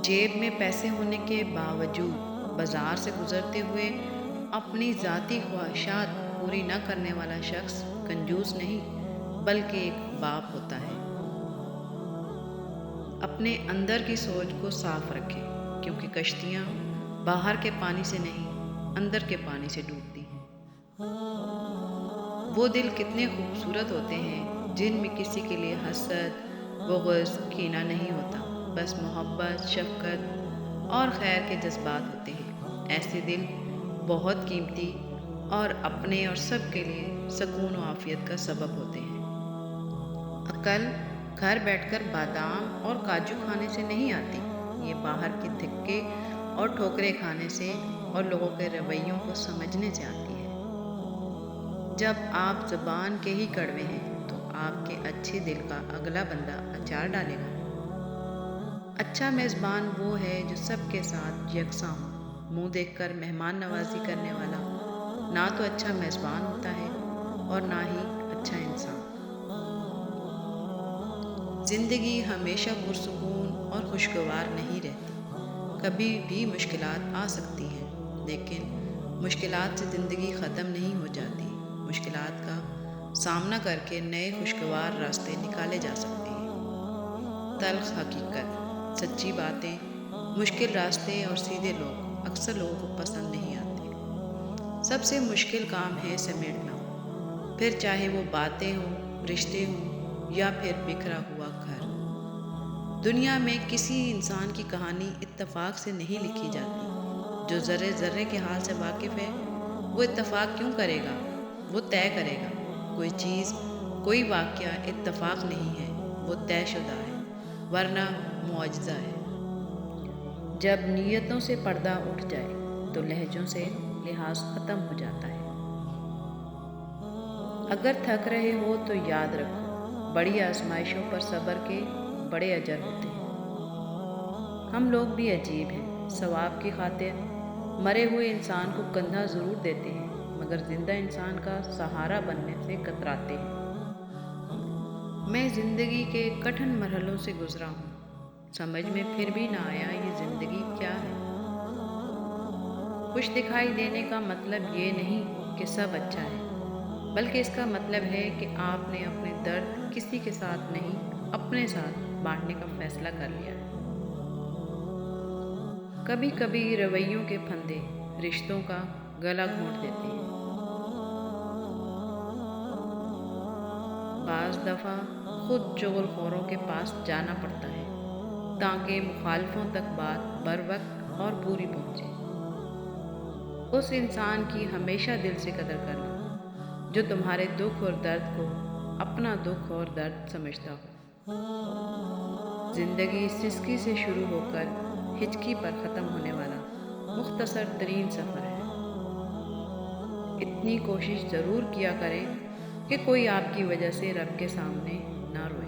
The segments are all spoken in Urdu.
جیب میں پیسے ہونے کے باوجود بازار سے گزرتے ہوئے اپنی ذاتی خواہشات پوری نہ کرنے والا شخص کنجوس نہیں بلکہ ایک باپ ہوتا ہے۔ اپنے اندر کی سوچ کو صاف رکھیں، کیونکہ کشتیاں باہر کے پانی سے نہیں اندر کے پانی سے ڈوبتی ہیں۔ وہ دل کتنے خوبصورت ہوتے ہیں جن میں کسی کے لیے حسد، بغض، کینہ نہیں ہوتا، بس محبت، شفقت اور خیر کے جذبات ہوتے ہیں۔ ایسے دل بہت قیمتی اور اپنے اور سب کے لیے سکون و عافیت کا سبب ہوتے ہیں۔ عقل گھر بیٹھ کر بادام اور کاجو کھانے سے نہیں آتی، یہ باہر کے دھکے اور ٹھوکریں کھانے سے اور لوگوں کے رویوں کو سمجھنے سے آتی ہے۔ جب آپ زبان کے ہی کڑوے ہیں تو آپ کے اچھے دل کا اگلا بندہ اچار ڈالے گا۔ اچھا میزبان وہ ہے جو سب کے ساتھ یکساں ہو۔ منہ دیکھ کر مہمان نوازی کرنے والا نہ تو اچھا میزبان ہوتا ہے اور نہ ہی اچھا انسان۔ زندگی ہمیشہ پرسکون اور خوشگوار نہیں رہتی، کبھی بھی مشکلات آ سکتی ہیں، لیکن مشکلات سے زندگی ختم نہیں ہو جاتی۔ مشکلات کا سامنا کر کے نئے خوشگوار راستے نکالے جا سکتے ہیں۔ تلخ حقیقت، سچی باتیں، مشکل راستے اور سیدھے لوگ اکثر لوگوں کو پسند نہیں آتے۔ سب سے مشکل کام ہے سمیٹنا، پھر چاہے وہ باتیں ہوں، رشتے ہوں یا پھر بکھرا ہوا گھر۔ دنیا میں کسی انسان کی کہانی اتفاق سے نہیں لکھی جاتی۔ جو ذرے ذرے کے حال سے واقف ہے وہ اتفاق کیوں کرے گا، وہ طے کرے گا۔ کوئی چیز، کوئی واقعہ اتفاق نہیں ہے، وہ طے شدہ ہے، ورنہ معجزہ ہے۔ جب نیتوں سے پردہ اٹھ جائے تو لہجوں سے لحاظ ختم ہو جاتا ہے۔ اگر تھک رہے ہو تو یاد رکھو، بڑی آزمائشوں پر صبر کے بڑے اجر ہوتے ہیں۔ ہم لوگ بھی عجیب ہیں، ثواب کی خاطر مرے ہوئے انسان کو کندھا ضرور دیتے ہیں، مگر زندہ انسان کا سہارا بننے سے کتراتے ہیں۔ میں زندگی کے کٹھن مرحلوں سے گزرا ہوں، سمجھ میں پھر بھی نہ آیا یہ زندگی کیا ہے۔ خوش دکھائی دینے کا مطلب یہ نہیں کہ سب اچھا ہے، بلکہ اس کا مطلب ہے کہ آپ نے اپنے درد کسی کے ساتھ نہیں، اپنے ساتھ بانٹنے کا فیصلہ کر لیا ہے۔ کبھی کبھی رویوں کے پھندے رشتوں کا گلا گھونٹ دیتے ہیں۔ بعض دفعہ خود چغل خوروں کے پاس جانا پڑتا ہے تاکہ مخالفوں تک بات بروقت اور پوری پہنچے۔ اس انسان کی ہمیشہ دل سے قدر کرنا جو تمہارے دکھ اور درد کو اپنا دکھ اور درد سمجھتا ہو۔ زندگی سسکی سے شروع ہو کر ہچکی پر ختم ہونے والا مختصر ترین سفر ہے۔ اتنی کوشش ضرور کیا کریں کہ کوئی آپ کی وجہ سے رب کے سامنے نہ روئے۔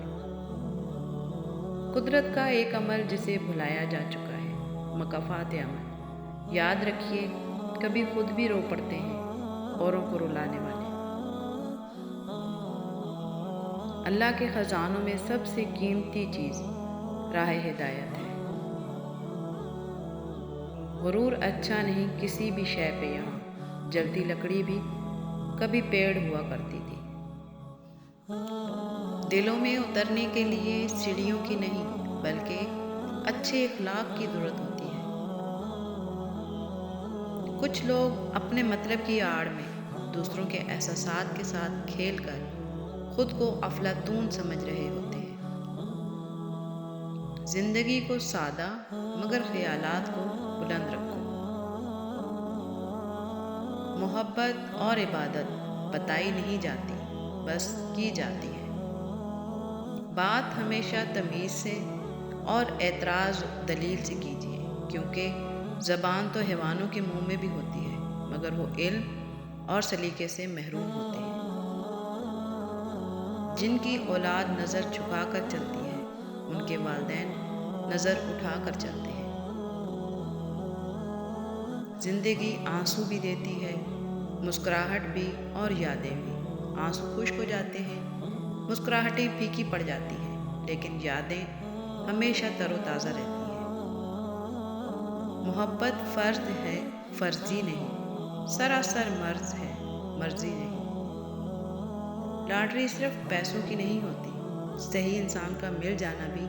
قدرت کا ایک عمل جسے بھلایا جا چکا ہے، مکافات عمل۔ یاد رکھیے، کبھی خود بھی رو پڑتے ہیں اوروں کو رلانے والے۔ اللہ کے خزانوں میں سب سے قیمتی چیز راہ ہدایت ہے۔ غرور اچھا نہیں کسی بھی شے پہ یہاں، جلتی لکڑی بھی کبھی پیڑ ہوا کرتی تھی۔ دلوں میں اترنے کے لیے سیڑھیوں کی نہیں بلکہ اچھے اخلاق کی ضرورت ہوتی ہے۔ کچھ لوگ اپنے مطلب کی آڑ میں دوسروں کے احساسات کے ساتھ کھیل کر خود کو افلاطون سمجھ رہے ہوتے ہیں۔ زندگی کو سادہ مگر خیالات کو بلند رکھو۔ محبت اور عبادت بتائی نہیں جاتی، بس کی جاتی ہے۔ بات ہمیشہ تمیز سے اور اعتراض دلیل سے کیجیے، کیونکہ زبان تو حیوانوں کے منہ میں بھی ہوتی ہے، مگر وہ علم اور سلیقے سے محروم ہوتے ہیں۔ جن کی اولاد نظر جھکا کر چلتی ہے، ان کے والدین نظر اٹھا کر چلتے ہیں۔ زندگی آنسو بھی دیتی ہے، مسکراہٹ بھی اور یادیں بھی۔ آنسو خشک ہو جاتے ہیں، مسکراہٹیں پھیکی پڑ جاتی ہیں، لیکن یادیں ہمیشہ تر و تازہ رہتی ہیں۔ محبت فرض ہے، فرضی نہیں، سراسر مرض ہے، مرضی نہیں۔ لاٹری صرف پیسوں کی نہیں ہوتی، صحیح انسان کا مل جانا بھی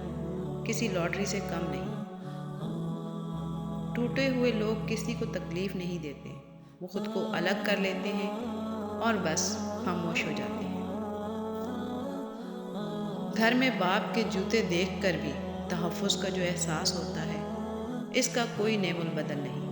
کسی لاٹری سے کم نہیں۔ ٹوٹے ہوئے لوگ کسی کو تکلیف نہیں دیتے، وہ خود کو الگ کر لیتے ہیں اور بس خاموش ہو جاتے ہیں۔ گھر میں باپ کے جوتے دیکھ کر بھی تحفظ کا جو احساس ہوتا ہے، اس کا کوئی نعم البدل نہیں۔